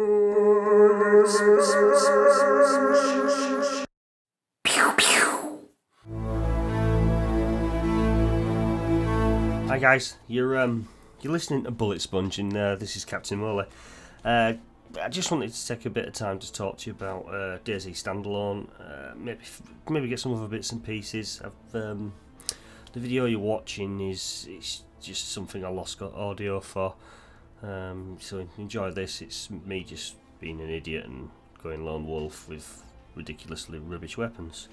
Hi guys, you're listening to Bullet Sponge, and this is Captain Molly. I just wanted to take a bit of time to talk to you about Dayz Standalone. Maybe get some other bits and pieces. The video you're watching it's just something I lost audio for. So enjoy this. It's me just being an idiot and going lone wolf with ridiculously rubbish weapons.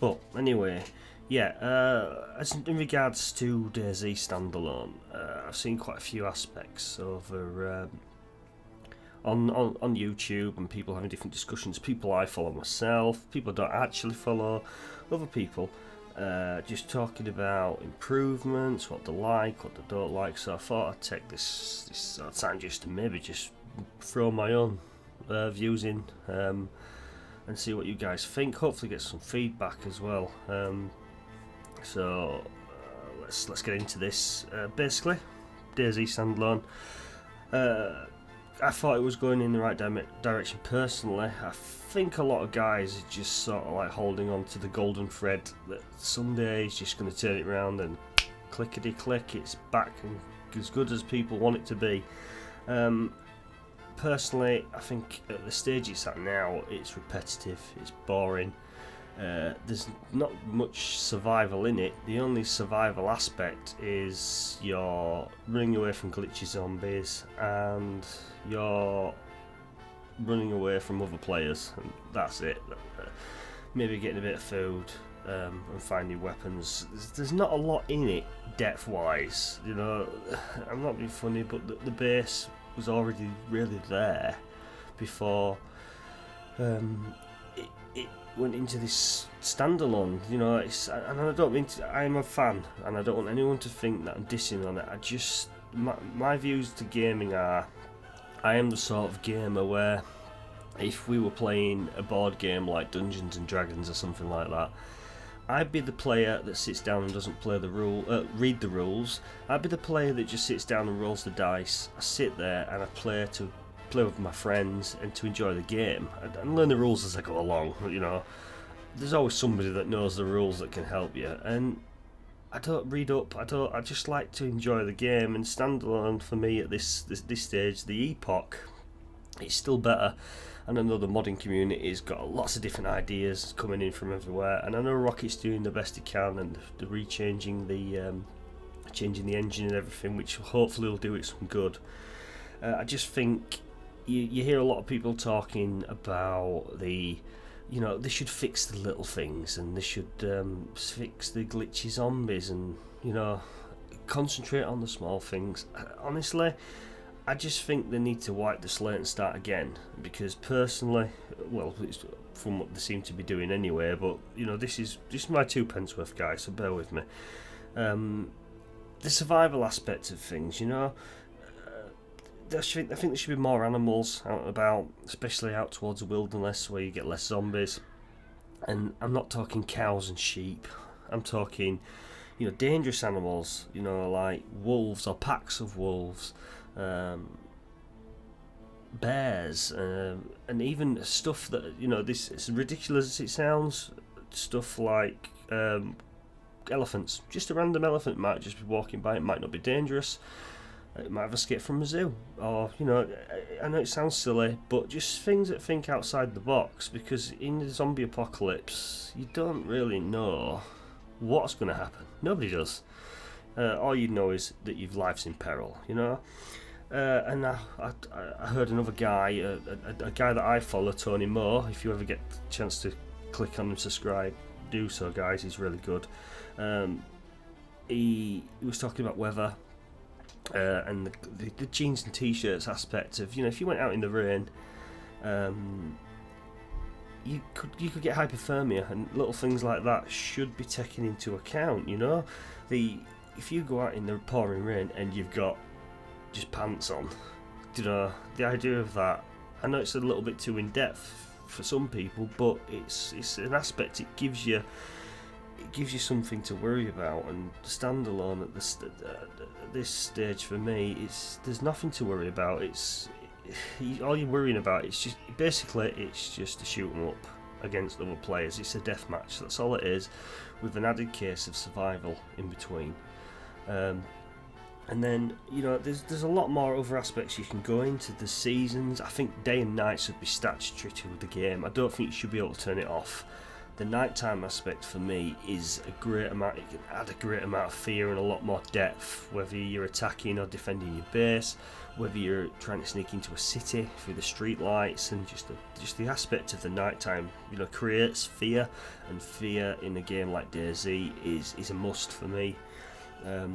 But anyway, as in regards to Dayz Standalone, I've seen quite a few aspects over on YouTube, and people having different discussions. People I follow myself, people I don't actually follow, other people just talking about improvements, what they like, what they don't like. So I thought I'd take this time just to maybe just throw my own views in and see what you guys think. Hopefully get some feedback as well. So let's get into this. Basically, Dayz Standalone. I thought it was going in the right direction personally. I think a lot of guys are just sort of like holding on to the golden thread that someday is just going to turn it around and clickety click, it's back and as good as people want it to be. Personally, I think at the stage it's at now, it's repetitive, it's boring. There's not much survival in it. The only survival aspect is you're running away from glitchy zombies and you're running away from other players, and that's it. Maybe getting a bit of food and finding weapons. There's not a lot in it depth wise, you know. I'm not being funny, but the base was already really there before it went into this standalone, you know. And I don't mean to, I'm a fan, and I don't want anyone to think that I'm dissing on it. I just, my views to gaming are, I am the sort of gamer where if we were playing a board game like Dungeons and Dragons or something like that, I'd be the player that sits down and doesn't read the rules. I'd be the player that just sits down and rolls the dice. I sit there and I play with my friends and to enjoy the game and learn the rules as I go along. You know, there's always somebody that knows the rules that can help you, and I don't read up. I just like to enjoy the game. And standalone for me at this stage, the epoch, it's still better. And I know the modding community's got lots of different ideas coming in from everywhere, and I know Rocket's doing the best he can, and they're changing the engine and everything, which hopefully will do it some good. I just think you hear a lot of people talking about they should fix the little things, and they should fix the glitchy zombies, and concentrate on the small things. Honestly, I just think they need to wipe the slate and start again, because personally, well, it's from what they seem to be doing anyway, but this is my 2 pence worth, guys, so bear with me. The survival aspect of things, I think there should be more animals out and about, especially out towards the wilderness where you get less zombies. And I'm not talking cows and sheep, I'm talking dangerous animals, like wolves or packs of wolves, bears, and even stuff that, this is ridiculous as it sounds, stuff like elephants. Just a random elephant might just be walking by, it might not be dangerous, it might have escaped from a zoo, or I know it sounds silly, but just things that think outside the box, because in the zombie apocalypse you don't really know what's going to happen. Nobody does. All you know is that your life's in peril, and I heard another guy, a guy that I follow, Tony Moore. If you ever get the chance to click on and subscribe, do so, guys. He's really good. He was talking about weather and the jeans and t-shirts aspect of, if you went out in the rain, you could get hypothermia, and little things like that should be taken into account. If you go out in the pouring rain and you've got just pants on, the idea of that, I know it's a little bit too in depth for some people, but it's an aspect. It gives you something to worry about. And standalone at this stage for me, there's nothing to worry about. all you're worrying about is just basically it's just to shoot 'em up against other players. It's a death match. That's all it is, with an added case of survival in between. And then, you know, there's a lot more other aspects you can go into. The seasons, I think day and night should be statutory to the game. I don't think you should be able to turn it off. The nighttime aspect for me is a great amount. It can add a great amount of fear and a lot more depth, whether you're attacking or defending your base, whether you're trying to sneak into a city through the street lights, and just the aspect of the nighttime, you know, creates fear, and fear in a game like DayZ is a must for me. The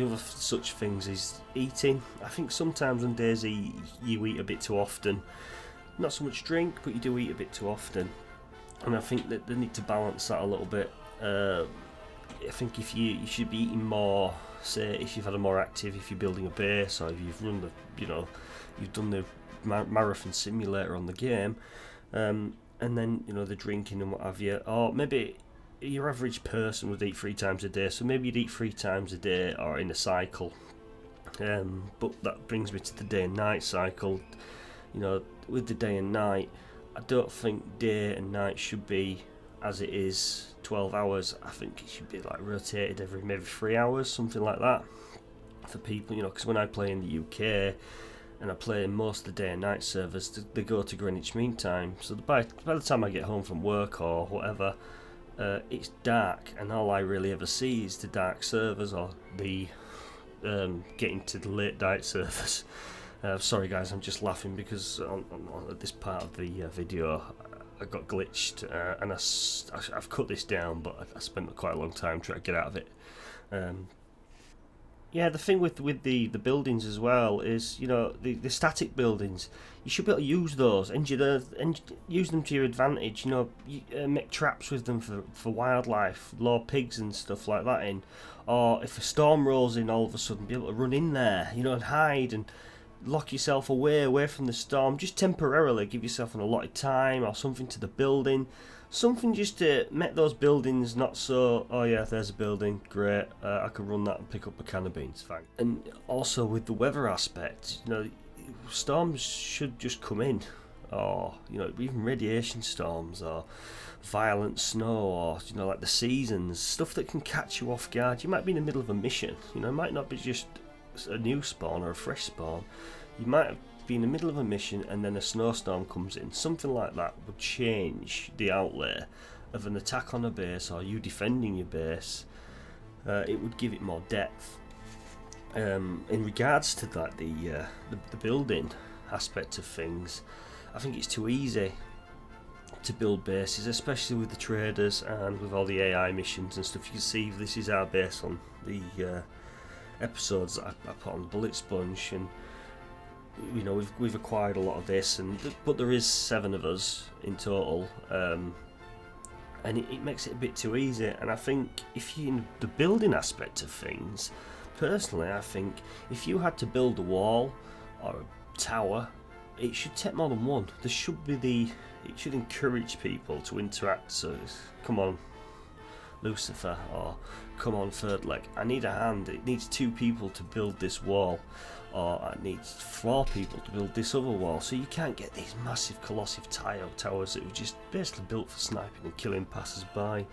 other such things is eating. I think sometimes on DayZ you eat a bit too often. Not so much drink, but you do eat a bit too often, and I think that they need to balance that a little bit. I think if you should be eating more, say if you've had a more active, if you're building a base, or if you've run you've done the marathon simulator on the game, and then, you know, the drinking and what have you, or maybe your average person would eat 3 times a day, so maybe you'd eat 3 times a day or in a cycle. But that brings me to the day and night cycle. You know, with the day and night, I don't think day and night should be as it is 12 hours. I think it should be like rotated every maybe 3 hours, something like that, for people, you know, because when I play in the UK and I play in most of the day and night servers, they go to Greenwich Mean Time, so by the time I get home from work or whatever, it's dark, and all I really ever see is the dark servers or the getting to the late night servers. Sorry guys, I'm just laughing because on this part of the video I got glitched, and I've cut this down, but I spent quite a long time trying to get out of it. Yeah, the thing with the buildings as well is, you know, the static buildings, you should be able to use those, and use them to your advantage. You know, make traps with them for wildlife, lure pigs and stuff like that in, or if a storm rolls in, all of a sudden be able to run in there, you know, and hide and lock yourself away from the storm, just temporarily give yourself an allotted time or something to the building, something just to make those buildings not so, oh yeah, there's a building, great, I could run that and pick up a can of beans, fine. And also with the weather aspect, you know, storms should just come in, or, you know, even radiation storms or violent snow, or, you know, like the seasons, stuff that can catch you off guard. You might be in the middle of a mission, you know, it might not be just a new spawn or a fresh spawn. You might be in the middle of a mission and then a snowstorm comes in. Something like that would change the outlay of an attack on a base or you defending your base. It would give it more depth. In regards to that, the building aspect of things, I think it's too easy to build bases, especially with the traders and with all the AI missions and stuff. You can see this is our base on the episodes that I put on the Bullet Sponge, and you know, we've acquired a lot of this, but there is 7 of us in total, and it makes it a bit too easy. And I think if you, in the building aspect of things, personally, I think if you had to build a wall or a tower, it should take more than one. There should be it should encourage people to interact. So come on, Lucifer, or come on, Third Leg, I need a hand. It needs 2 people to build this wall, or it needs 4 people to build this other wall. So you can't get these massive colossive towers that were just basically built for sniping and killing passers-by.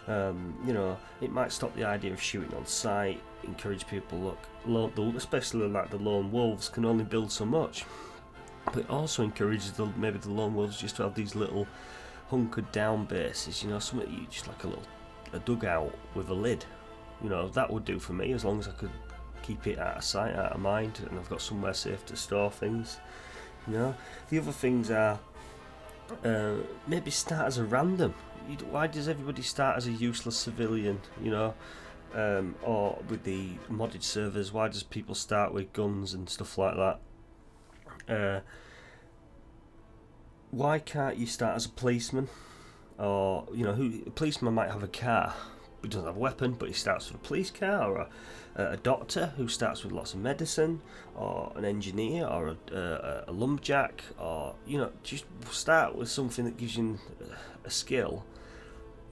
You know, it might stop the idea of shooting on sight, encourage people, look, especially like the lone wolves can only build so much, but it also encourages maybe the lone wolves just to have these little hunkered down bases, you know, something you just like a dugout with a lid. You know, that would do for me, as long as I could keep it out of sight, out of mind, and I've got somewhere safe to store things. You know, the other things are maybe start as a random. Why does everybody start as a useless civilian? You know, or with the modded servers, why does people start with guns and stuff like that? Why can't you start as a policeman? Or, you know, a policeman might have a car, he doesn't have a weapon, but he starts with a police car, or a doctor who starts with lots of medicine, or an engineer, or a lumberjack, or, you know, just start with something that gives you a skill,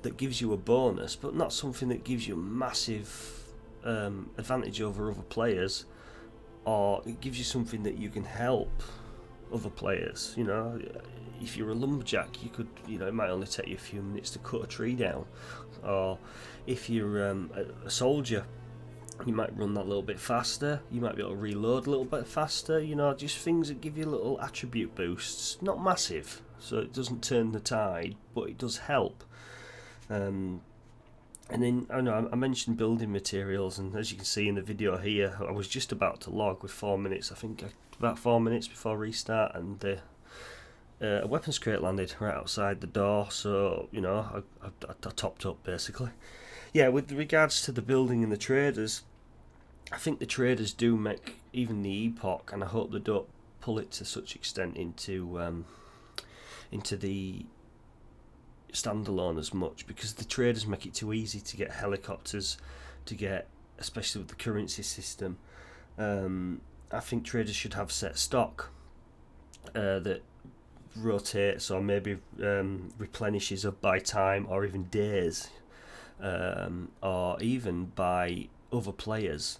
that gives you a bonus, but not something that gives you a massive advantage over other players. or it gives you something that you can help other players. You know, if you're a lumberjack, you could, you know, it might only take you a few minutes to cut a tree down, or if you're a soldier, you might run that little bit faster, you might be able to reload a little bit faster, you know, just things that give you little attribute boosts, not massive, so it doesn't turn the tide, but it does help. And then, I know I mentioned building materials, and as you can see in the video here, I was just about to log with 4 minutes, I think about 4 minutes before restart, and a weapons crate landed right outside the door, so, you know, I topped up basically. Yeah, with regards to the building and the traders, I think the traders do make even the epoch, and I hope they don't pull it to such extent into the standalone as much, because the traders make it too easy to get helicopters, to get, especially with the currency system. I think traders should have set stock that rotates or maybe replenishes up by time or even days. Or even by other players,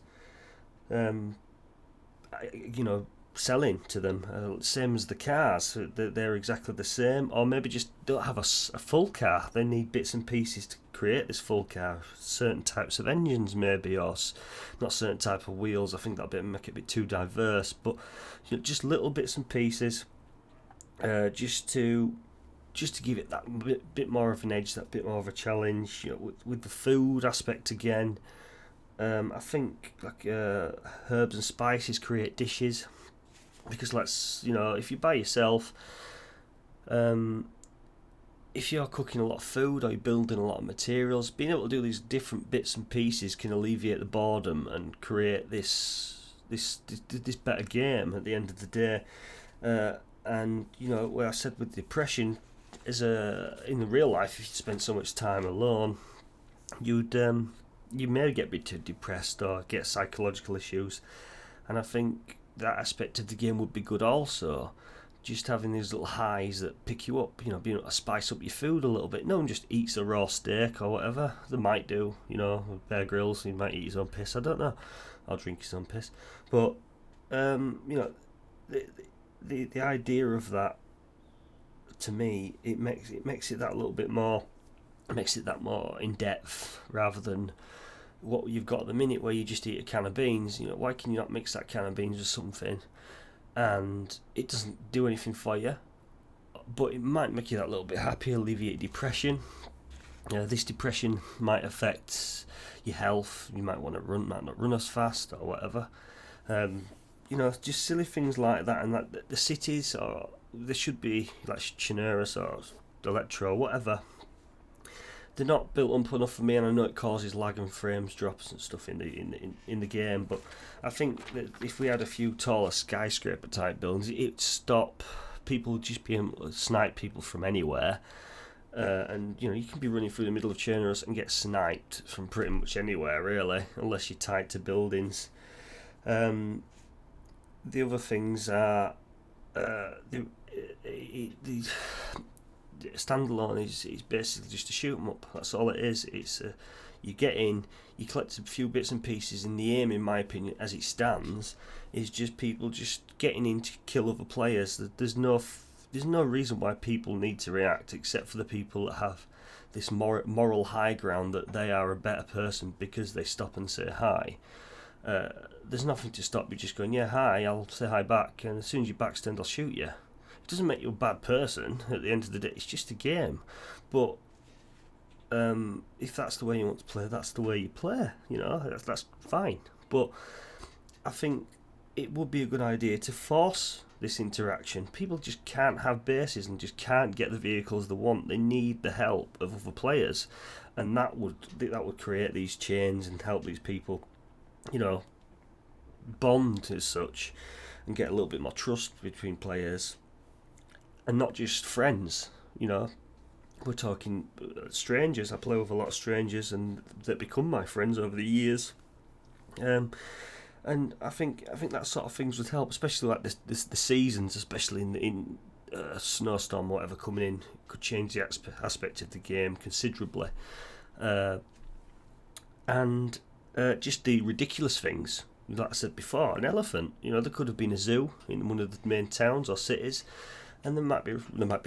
you know, selling to them, same as the cars, they're exactly the same, or maybe just don't have a full car, they need bits and pieces to create this full car, certain types of engines maybe, or not certain type of wheels. I think that'll make it a bit too diverse, but you know, just little bits and pieces, just to give it that bit more of an edge, that bit more of a challenge. You know, with the food aspect again, I think like herbs and spices create dishes, because you know, if you're by yourself, if you're cooking a lot of food or you're building a lot of materials, being able to do these different bits and pieces can alleviate the boredom and create this better game at the end of the day. And you know, where I said with depression, in the real life, if you spend so much time alone, you may get a bit too depressed or get psychological issues, and I think that aspect of the game would be good also, just having these little highs that pick you up, you know, being able to spice up your food a little bit. No one just eats a raw steak or whatever. They might do, you know, Bear Grylls, he might eat his own piss, I don't know, I'll drink his own piss, but you know, the idea of that, to me, it makes it that little bit more, makes it that more in depth, rather than what you've got at the minute where you just eat a can of beans. You know, why can you not mix that can of beans with something, and it doesn't do anything for you, but it might make you that little bit happier, alleviate depression. This depression might affect your health. You might want to might not run as fast or whatever. You know, just silly things like that, and that the cities, or there should be like Chernarus or Electro or whatever, they're not built up enough for me, and I know it causes lag and frames drops and stuff in the game, but I think that if we had a few taller skyscraper type buildings, it'd stop people just being able to snipe people from anywhere. And you know, you can be running through the middle of Chernarus and get sniped from pretty much anywhere really, unless you're tied to buildings. The other things are the standalone is basically just to shoot them up. That's all it is. It's you get in, you collect a few bits and pieces, and the aim, in my opinion, as it stands, is just people just getting in to kill other players. There's no reason why people need to react, except for the people that have this moral high ground that they are a better person because they stop and say hi. There's nothing to stop you just going, yeah, hi, I'll say hi back, and as soon as you backstand, I'll shoot you. It doesn't make you a bad person at the end of the day, it's just a game. But if that's the way you want to play, that's the way you play, you know, that's fine. But I think it would be a good idea to force this interaction. People just can't have bases and just can't get the vehicles they want. They need the help of other players, and that would create these chains and help these people, you know, bond as such, and get a little bit more trust between players, and not just friends. You know, we're talking strangers. I play with a lot of strangers, and that become my friends over the years. And I think that sort of things would help, especially like the seasons, especially in a snowstorm or whatever coming in, could change the aspect of the game considerably. And just the ridiculous things, like I said before, an elephant. You know, there could have been a zoo in one of the main towns or cities, and they might be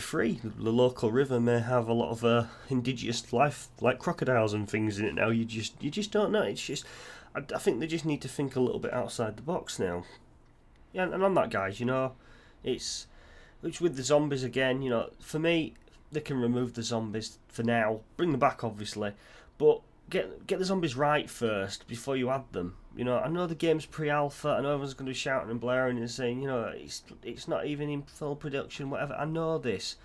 free. The local river may have a lot of indigenous life, like crocodiles and things in it now. You just don't know. It's just, I think they just need to think a little bit outside the box now. Yeah, and on that, guys, you know, it's with the zombies again. You know, for me, they can remove the zombies for now, bring them back obviously, but get the zombies right first before you add them. You know, I know the game's pre-alpha. I know everyone's going to be shouting and blaring and saying, you know, it's not even in full production, whatever. I know this,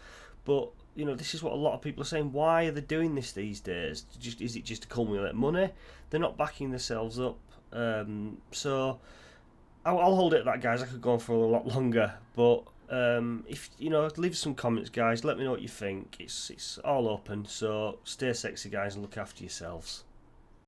but you know, this is what a lot of people are saying. Why are they doing this these days? Is it just to accumulate money? They're not backing themselves up. So I'll hold it at that, guys. I could go on for a lot longer, but if you know, leave some comments, guys. Let me know what you think. It's all open. So stay sexy, guys, and look after yourselves.